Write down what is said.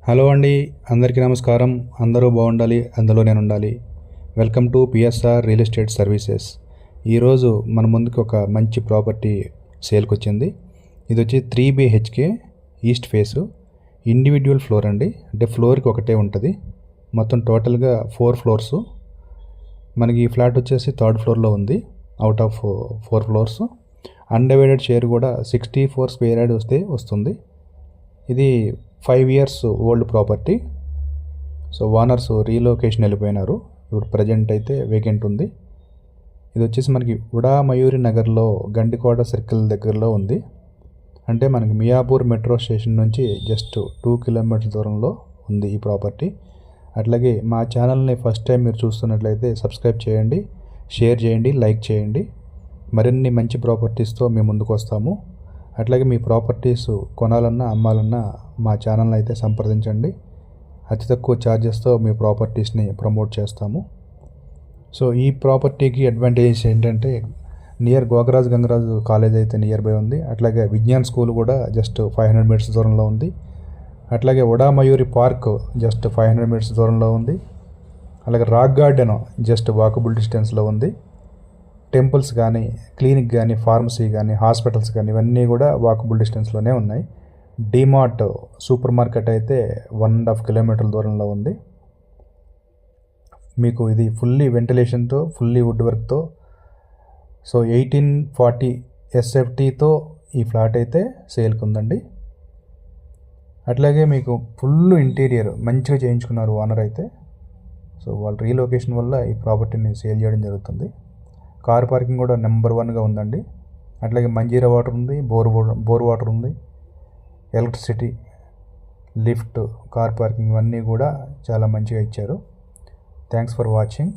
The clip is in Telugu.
హలో అండి, అందరికీ నమస్కారం. అందరూ బాగుండాలి, అందులో నేను ఉండాలి. Welcome to PSR real estate services. ఈరోజు మన ముందుకు ఒక మంచి ప్రాపర్టీ సేల్కి వచ్చింది. ఇది వచ్చి 3 BHK east face, individual floor అండి. అంటే ఫ్లోర్కి ఒకటే ఉంటుంది. మొత్తం టోటల్గా 4 ఫ్లోర్సు. మనకి ఈ ఫ్లాట్ వచ్చేసి 3rd ఫ్లోర్లో ఉంది. Out of 4 floors. Undivided share కూడా 64 స్క్వేర్ యార్డ్ వస్తుంది. ఇది 5 years old property. So owners relocation వెళ్ళిపోయినారు. ఇప్పుడు ప్రజెంట్ అయితే వేకెంట్ ఉంది. ఇది వచ్చేసి మనకి ఉడా మయూరి నగర్లో గండికోట సర్కిల్ దగ్గరలో ఉంది. అంటే మనకి మియాపూర్ మెట్రో స్టేషన్ నుంచి జస్ట్ 2 కిలోమీటర్ల దూరంలో ఉంది ఈ ప్రాపర్టీ. అట్లాగే మా ఛానల్ని ఫస్ట్ టైం మీరు చూస్తున్నట్లయితే సబ్స్క్రైబ్ చేయండి, షేర్ చేయండి, లైక్ చేయండి. మరిన్ని మంచి ప్రాపర్టీస్తో మేము ముందుకు వస్తాము. అట్లాగే మీ ప్రాపర్టీస్ కొనాలన్నా అమ్మాలన్నా మా ఛానల్ని అయితే సంప్రదించండి. అతి తక్కువ ఛార్జెస్తో మీ ప్రాపర్టీస్ని ప్రమోట్ చేస్తాము. సో ఈ ప్రాపర్టీకి అడ్వాంటేజెస్ ఏంటంటే నియర్ గోగరాజ్ గంగరాజు కాలేజ్ అయితే నియర్ బై ఉంది. అట్లాగే విజ్ఞాన్ స్కూల్ కూడా జస్ట్ 500 మీటర్స్ దూరంలో ఉంది. అట్లాగే ఉడా మయూరి పార్క్ జస్ట్ 500 మీటర్స్ దూరంలో ఉంది. అలాగే రాక్ గార్డెన్ జస్ట్ వాకబుల్ డిస్టెన్స్లో ఉంది. టెంపుల్స్ కానీ, క్లినిక్ కానీ, ఫార్మసీ కానీ, హాస్పిటల్స్ కానీ ఇవన్నీ కూడా వాకబుల్ డిస్టెన్స్లోనే ఉన్నాయి. డిమార్ట్ సూపర్ మార్కెట్ అయితే 1.5 కిలోమీటర్ల దూరంలో ఉంది. మీకు ఇది ఫుల్లీ వెంటిలేషన్తో, ఫుల్లీ వుడ్ వర్క్తో, సో 1840 SFTతో ఈ ఫ్లాట్ అయితే సేల్కి ఉందండి. అట్లాగే మీకు ఫుల్ ఇంటీరియర్ మంచిగా చేయించుకున్నారు ఓనర్ అయితే. సో వాళ్ళ రీలొకేషన్ వల్ల ఈ ప్రాపర్టీని సేల్ చేయడం జరుగుతుంది. కార్ పార్కింగ్ కూడా నెంబర్ 1గా ఉందండి. అట్లాగే మంజీరా వాటర్ ఉంది, బోర్ వాటర్ ఉంది, ఎలక్ట్రిసిటీ, లిఫ్ట్, కార్ పార్కింగ్ ఇవన్నీ కూడా చాలా మంచిగా ఇచ్చారు. Thanks for watching.